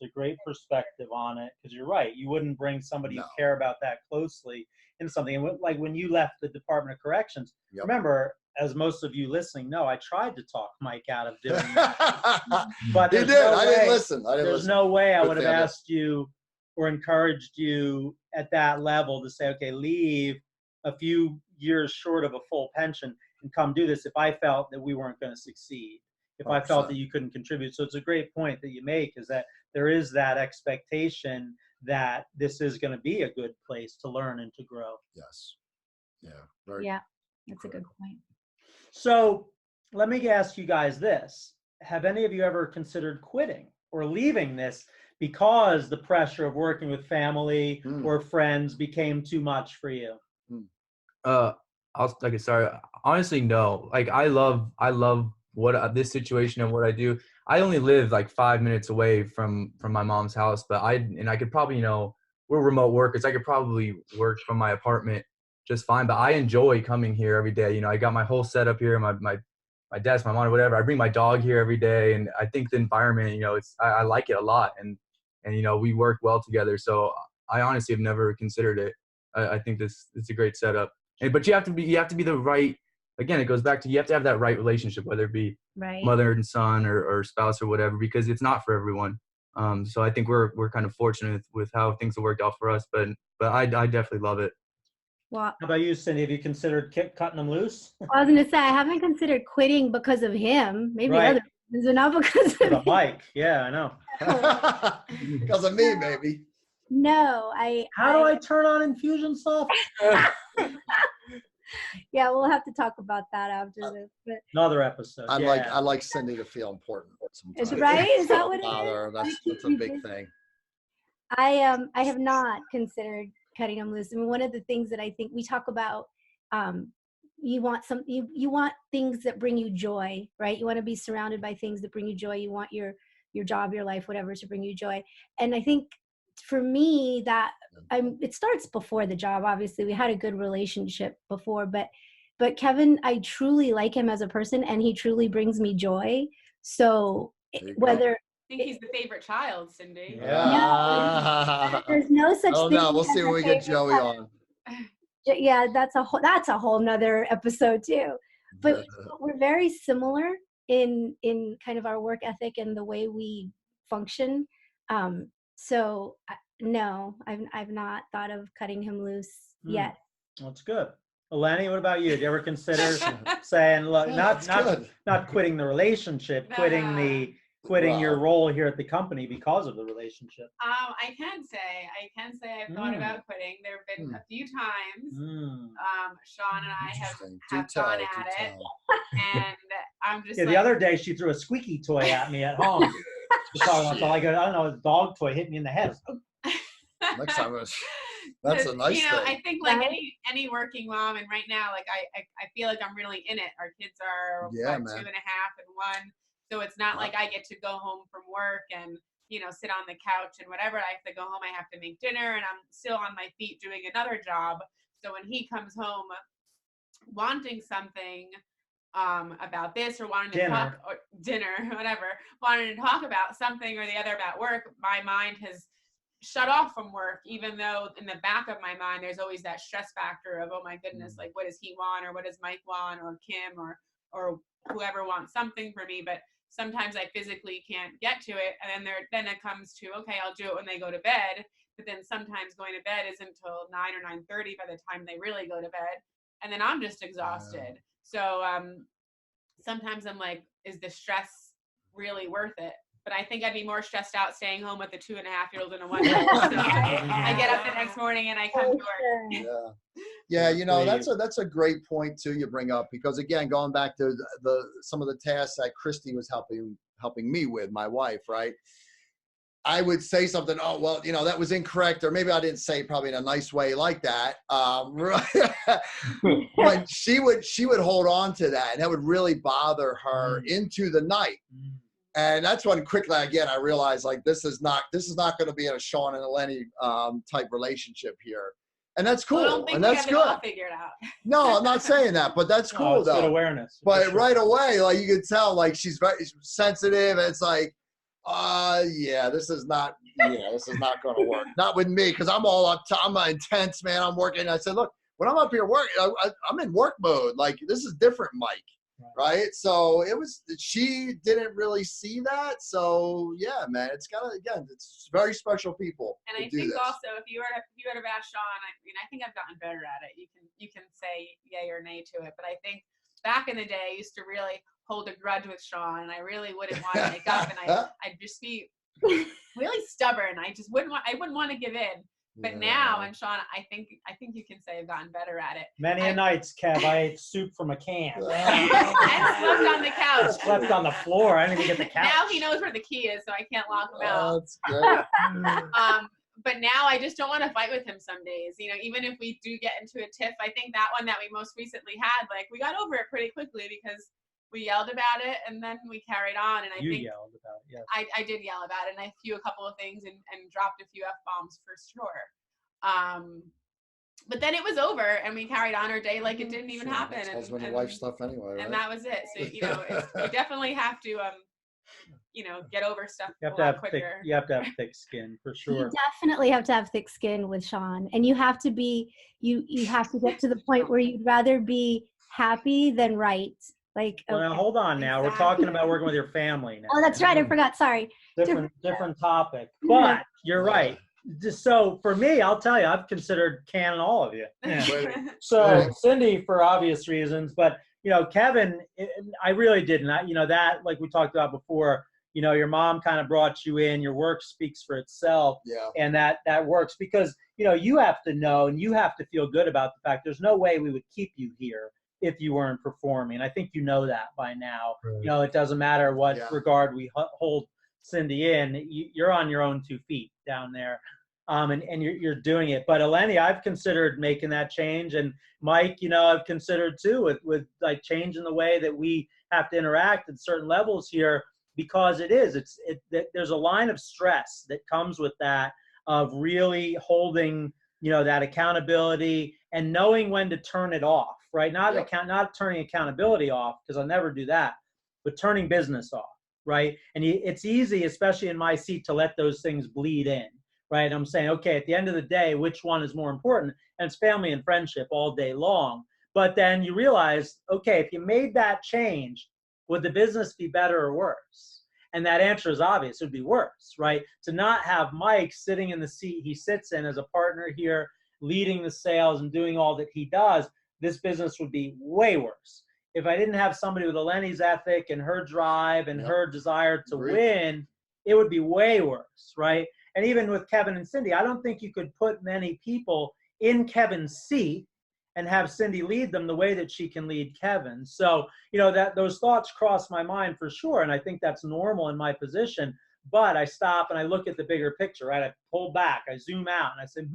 a great perspective on it, because you're right. You wouldn't bring somebody who care about that closely into something. And like when you left the Department of Corrections, remember, as most of you listening know, I tried to talk Mike out of doing that. But he did. I didn't listen. There's no way I would have asked you or encouraged you at that level to say, okay, leave a few years short of a full pension and come do this if I felt that we weren't going to succeed, if 100%. I felt that you couldn't contribute. So it's a great point that you make, is that there is that expectation that this is going to be a good place to learn and to grow. Yes. Yeah. That's a good point. So let me ask you guys this. Have any of you ever considered quitting or leaving this because the pressure of working with family or friends became too much for you? Honestly, no. Like I love what this situation and what I do. I only live like 5 minutes away from my mom's house, but I could probably, we're remote workers. I could probably work from my apartment just fine, but I enjoy coming here every day. I got my whole setup here, my desk, my monitor, whatever. I bring my dog here every day, and I think the environment, I like it a lot, and we work well together. So I honestly have never considered it. I think it's a great setup. But you have to be the right. Again, it goes back to you have to have that right relationship, whether it be mother and son or spouse or whatever, because it's not for everyone. So I think we're kind of fortunate with how things have worked out for us. But I definitely love it. Well, how about you, Cindy? Have you considered cutting them loose? I was going to say, I haven't considered quitting because of him. Maybe other reasons, but not because of Mike. Yeah, I know. Because of me, maybe. No, How do I turn on infusion software? Yeah, we'll have to talk about that after this. But another episode. I like Cindy to feel important sometimes. Is right? Is that what it is? That's a big thing. I have not considered cutting them loose. I mean, one of the things that I think we talk about, you want things that bring you joy, right? You want to be surrounded by things that bring you joy. You want your job, your life, whatever, to bring you joy. And I think for me that it starts before the job. Obviously, we had a good relationship before, but Kevin, I truly like him as a person, and he truly brings me joy. So whether I think he's the favorite child, Cindy. Yeah. There's no such thing. No, we'll see when we get Joey on. Yeah, that's a whole nother episode too. But we're very similar in kind of our work ethic and the way we function. So no, I've not thought of cutting him loose yet. That's good. Eleni, what about you? Did you ever consider saying, look, not quitting the relationship, quitting your role here at the company because of the relationship? I can say I've thought about quitting. There have been a few times. Sean and I have gone at it, and I'm just the other day she threw a squeaky toy at me at home. So I don't know, a dog toy hit me in the head. Next time that's a nice thing. I think like any working mom, and right now, like I feel like I'm really in it. Our kids are 2.5 and 1. So it's not like I get to go home from work and, sit on the couch and whatever. I have to go home. I have to make dinner, and I'm still on my feet doing another job. So when he comes home wanting something about this or wanting to talk, or dinner, whatever, wanting to talk about something or the other about work, my mind has shut off from work, even though in the back of my mind there's always that stress factor of, oh my goodness, like what does he want, or what does Mike want, or Kim, or whoever wants something for me. But sometimes I physically can't get to it, and then it comes to, okay, I'll do it when they go to bed. But then sometimes going to bed isn't until 9 or 9:30 by the time they really go to bed, and then I'm just exhausted. So sometimes I'm like, is the stress really worth it? But I think I'd be more stressed out staying home with a 2.5-year-old and a 1-year-old. So I get up the next morning and I come to work. Yeah, you know, that's a great point too you bring up, because again, going back to some of the tasks that Christy was helping me with, my wife, right? I would say something, oh, well, you know, that was incorrect, or maybe I didn't say it probably in a nice way like that. But she would hold on to that, and that would really bother her into the night. And that's when quickly, again, I realized, like, this is not going to be a Sean and a Lenny type relationship here. And that's cool. Well, I don't think and that's good. All figured out. No, I'm not saying that, but that's cool, it's though. good awareness. But right away, like, you could tell, like, she's very sensitive. And it's like, yeah, this is not going to work. Not with me, because I'm all up. I'm intense, man. I'm working. I said, look, when I'm up here working, I'm in work mode. Like, this is different, Mike. Right. So she didn't really see that. So yeah, man, it's it's very special people. And I think also, if you were to ask Sean, I think I've gotten better at it. You can say yay or nay to it. But I think back in the day, I used to really hold a grudge with Sean, and I really wouldn't want to make up, and I'd just be really stubborn. I wouldn't want to give in. But now, and Sean, I think you can say I've gotten better at it. Many nights, Kev, I ate soup from a can. And slept on the couch. Slept on the floor. I didn't even get the couch. Now he knows where the key is, so I can't lock him out. That's great. But now I just don't want to fight with him some days. You know, even if we do get into a tiff, I think that one that we most recently had, like, we got over it pretty quickly because we yelled about it and then we carried on. And I think yelled about it, yes. I did yell about it, and I threw a couple of things and dropped a few F-bombs for sure. But then it was over and we carried on our day like it didn't even happen. It's husband and wife stuff anyway, right? And that was it. So, you know, you definitely have to, get over stuff you have a lot quicker. You have to have thick skin, for sure. You definitely have to have thick skin with Sean. And you have to be, you have to get to the point where you'd rather be happy than right. Like, well, now, hold on now. Exactly. We're talking about working with your family now. Oh, that's right. I forgot. Sorry. Different topic. But you're right. So for me, I'll tell you, I've considered canning all of you. Yeah. So Cindy, for obvious reasons, but Kevin, I really didn't. That, like we talked about before, your mom kind of brought you in. Your work speaks for itself. Yeah. And that works because you have to know and you have to feel good about the fact there's no way we would keep you here if you weren't performing. I think you know that by now. Right. It doesn't matter what regard we hold Cindy in. You're on your own 2 feet down there, and you're doing it. But Eleni, I've considered making that change, and Mike, I've considered too with like changing the way that we have to interact at certain levels here, because there's a line of stress that comes with that, of really holding that accountability and knowing when to turn it off, right? Not turning accountability off, because I'll never do that, but turning business off, right? And it's easy, especially in my seat, to let those things bleed in, right? I'm saying, okay, at the end of the day, which one is more important? And it's family and friendship all day long. But then you realize, okay, if you made that change, would the business be better or worse? And that answer is obvious. It would be worse, right? To not have Mike sitting in the seat he sits in as a partner here, leading the sales and doing all that he does, this business would be way worse. If I didn't have somebody with Eleni's ethic and her drive and her desire to win, it would be way worse, right? And even with Kevin and Cindy, I don't think you could put many people in Kevin's seat and have Cindy lead them the way that she can lead Kevin. So, that those thoughts cross my mind for sure. And I think that's normal in my position, but I stop and I look at the bigger picture, right? I pull back, I zoom out and I say,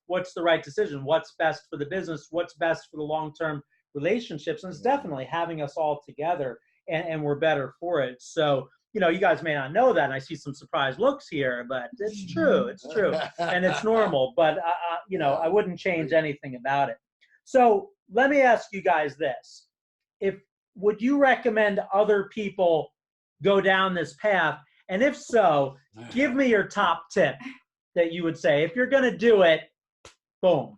what's the right decision? What's best for the business? What's best for the long-term relationships? And it's definitely having us all together and we're better for it. So you guys may not know that, and I see some surprised looks here, but it's true. It's true. And it's normal, but, I wouldn't change anything about it. So let me ask you guys this. Would you recommend other people go down this path? And if so, give me your top tip that you would say. If you're going to do it, boom.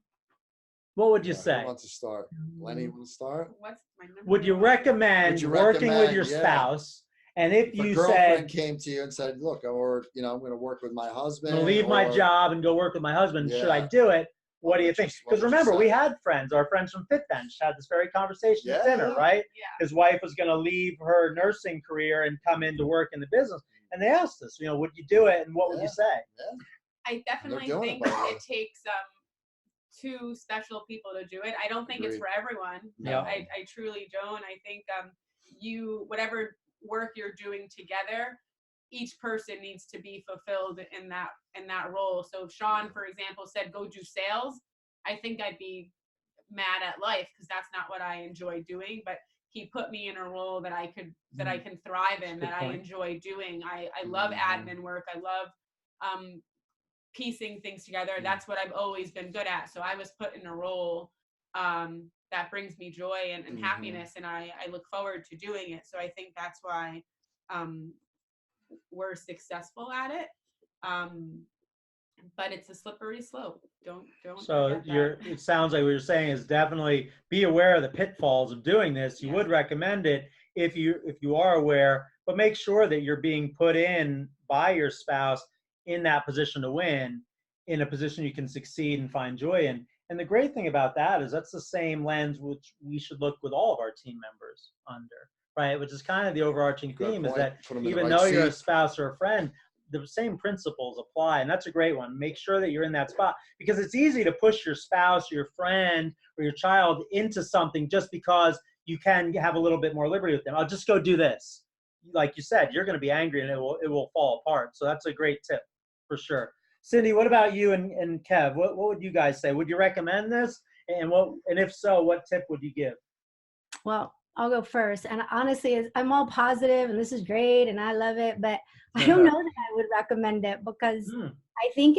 What would you say? Who wants to start? Lenny, want to start? Would you recommend working with your spouse? And if you girlfriend came to you and said, look, I'm going to work with my husband. I'm going to leave my job and go work with my husband. Should I do it? What do you think? Because remember, we had our friends from Fit Bench had this very conversation at dinner, right? Yeah. His wife was going to leave her nursing career and come into work in the business. And they asked us, would you do it? And what would you say? Yeah. I definitely think it takes two special people to do it. I don't think it's for everyone. No. I truly don't. I think whatever work you're doing together, each person needs to be fulfilled in that role. So if Sean, for example, said go do sales, I think I'd be mad at life because that's not what I enjoy doing. But he put me in a role that I can thrive in, that I enjoy doing. I love admin work. I love piecing things together. That's what I've always been good at. So I was put in a role that brings me joy and happiness, and I look forward to doing it. So I think that's why we're successful at it. But it's a slippery slope. Don't. So it sounds like what you're saying is definitely be aware of the pitfalls of doing this. You would recommend it if you are aware, but make sure that you're being put in by your spouse in that position to win, in a position you can succeed and find joy in. And the great thing about that is that's the same lens which we should look with all of our team members under, right? Which is kind of the overarching theme is that even though you're a spouse or a friend, the same principles apply. And that's a great one. Make sure that you're in that spot, because it's easy to push your spouse or your friend or your child into something just because you can have a little bit more liberty with them. I'll just go do this. Like you said, you're going to be angry and it will fall apart. So that's a great tip for sure. Cindy, what about you and Kev? What would you guys say? Would you recommend this? And if so, what tip would you give? Well, I'll go first. And honestly, I'm all positive and this is great and I love it, but I don't know that I would recommend it because I think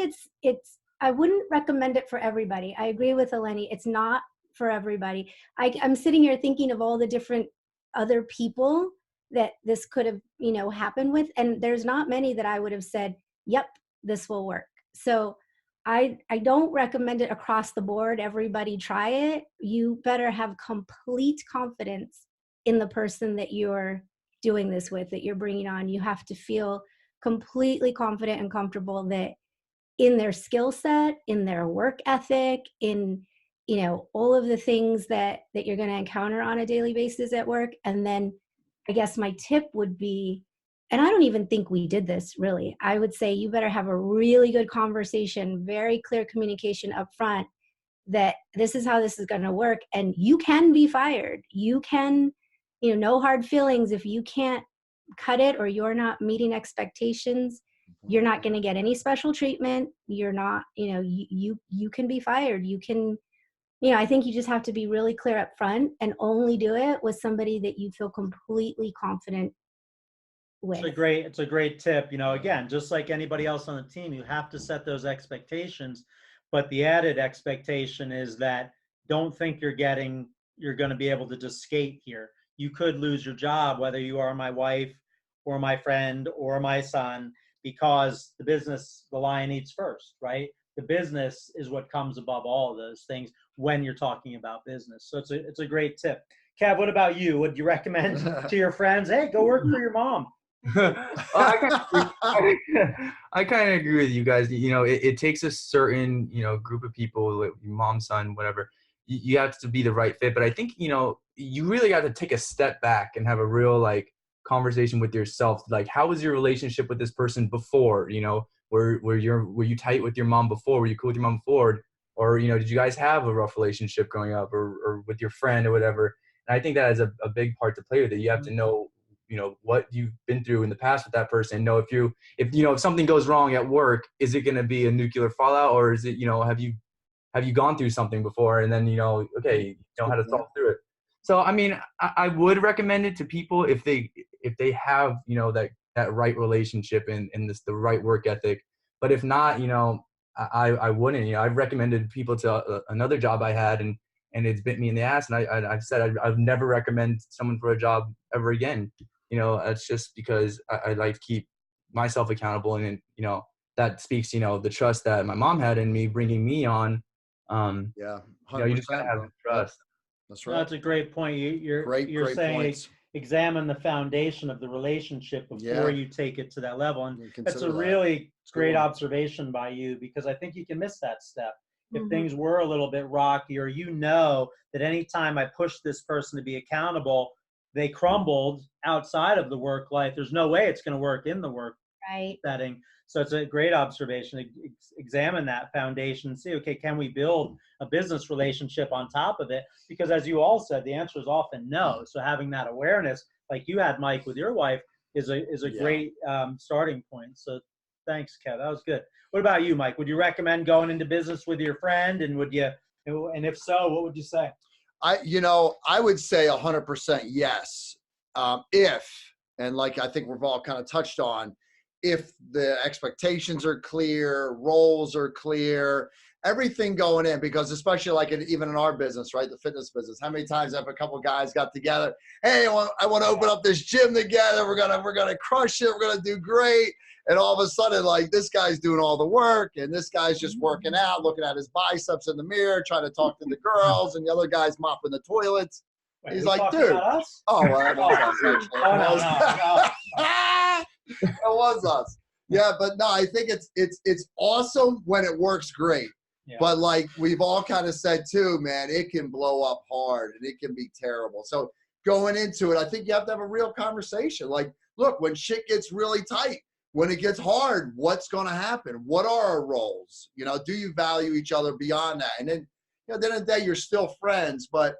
I wouldn't recommend it for everybody. I agree with Eleni. It's not for everybody. I'm sitting here thinking of all the different other people that this could have, happened with. And there's not many that I would have said, yep, this will work. So I don't recommend it across the board. Everybody try it. You better have complete confidence in the person that you're doing this with, that you're bringing on. You have to feel completely confident and comfortable that in their skill set, in their work ethic, in all of the things that you're going to encounter on a daily basis at work. And then I guess my tip would be, and I don't even think we did this really, I would say you better have a really good conversation, very clear communication up front that this is how this is going to work. And you can be fired. You can, no hard feelings. If you can't cut it or you're not meeting expectations, you're not going to get any special treatment. You're not, you can be fired. You can, I think you just have to be really clear up front and only do it with somebody that you feel completely confident with. It's a great tip. Again, just like anybody else on the team, you have to set those expectations. But the added expectation is that don't think you're going to be able to just skate here. You could lose your job, whether you are my wife or my friend or my son, because the lion eats first, right? The business is what comes above all of those things when you're talking about business. So it's a great tip. Kev, what about you? Would you recommend to your friends, hey, go work for your mom? I kind of agree with you guys. It takes a certain, group of people, like mom, son, whatever. You have to be the right fit. But I think, you really got to take a step back and have a real conversation with yourself. Like, how was your relationship with this person before? Were you tight with your mom before? Were you cool with your mom before? Or, did you guys have a rough relationship growing up or with your friend or whatever? And I think that is a big part to play with it. You have to know, what you've been through in the past with that person. Know if something goes wrong at work, is it going to be a nuclear fallout, or is it, have you gone through something before and then, okay, you know how to solve through it. So, I mean, I would recommend it to people if they have, that that right relationship and the right work ethic. But if not, I wouldn't. I've recommended people to another job I had, and it's bit me in the ass. And I've said I've never recommend someone for a job ever again. It's just because I like to keep myself accountable, and that speaks, the trust that my mom had in me, bringing me on. 100%. You just gotta have trust. That's right. No, that's a great point. You're saying points. Examine the foundation of the relationship before you take it to that level. And that's a really great observation by you, because I think you can miss that step. If things were a little bit rocky, or that anytime I push this person to be accountable, they crumbled outside of the work life, there's no way it's going to work in the work setting. So it's a great observation. Examine that foundation and see, okay, can we build a business relationship on top of it? Because as you all said, the answer is often no. So having that awareness, like you had, Mike, with your wife, is a great starting point. So thanks, Kev. That was good. What about you, Mike? Would you recommend going into business with your friend? And and if so, what would you say? I would say 100% yes. And like I think we've all kind of touched on, if the expectations are clear, roles are clear, everything going in, because especially like even in our business, right? The fitness business, how many times have a couple guys got together? Hey, I want to open up this gym together. We're going to crush it. We're going to do great. And all of a sudden, like, this guy's doing all the work, and this guy's just working out, looking at his biceps in the mirror, trying to talk to the girls, and the other guy's mopping the toilets. Wait, he's like, dude. Us? Oh, well, that was us, actually. No. It was us. Yeah, but no, I think it's awesome when it works great. Yeah. But like we've all kind of said too, man, it can blow up hard and it can be terrible. So going into it, I think you have to have a real conversation. Like, look, when shit gets really tight, when it gets hard, what's going to happen? What are our roles? Do you value each other beyond that? And then, at the end of the day, you're still friends, but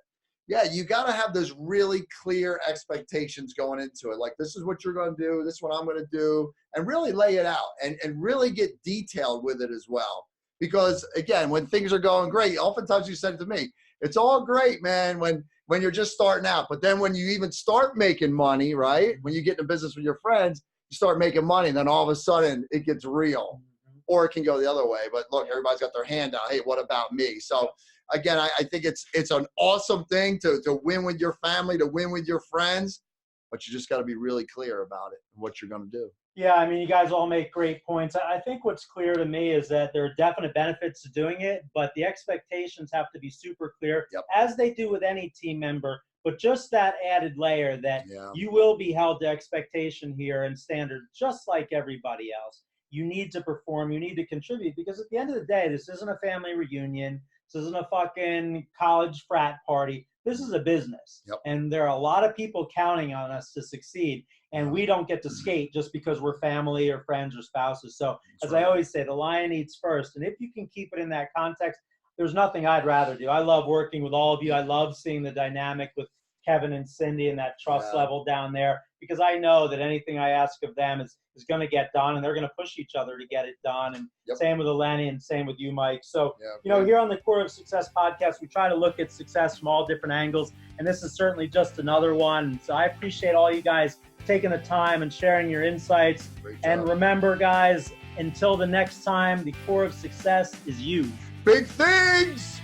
yeah, you got to have those really clear expectations going into it. Like, this is what you're going to do. This is what I'm going to do, and really lay it out and really get detailed with it as well. Because again, when things are going great, oftentimes you said it to me, it's all great, man, when you're just starting out. But then when you even start making money, right? When you get into business with your friends, you start making money, and then all of a sudden it gets real. Or it can go the other way. But look, everybody's got their hand out. Hey, what about me? So again, I think it's an awesome thing to win with your family, to win with your friends, but you just got to be really clear about it and what you're going to do. Yeah, I mean, you guys all make great points. I think what's clear to me is that there are definite benefits to doing it, but the expectations have to be super clear, as they do with any team member. But just that added layer that you will be held to expectation here and standard, just like everybody else. You need to perform. You need to contribute, because at the end of the day, this isn't a family reunion. This isn't a fucking college frat party. This is a business. And there are a lot of people counting on us to succeed. And we don't get to skate just because we're family or friends or spouses. So I always say, the lion eats first. And if you can keep it in that context, there's nothing I'd rather do. I love working with all of you. I love seeing the dynamic with Kevin and Cindy and that trust level down there, because I know that anything I ask of them is going to get done, and they're going to push each other to get it done. And same with Eleni, and same with you, Mike. So, here on the Core of Success podcast, we try to look at success from all different angles, and this is certainly just another one. So I appreciate all you guys taking the time and sharing your insights. And remember, guys, until the next time, the core of success is you. Big things!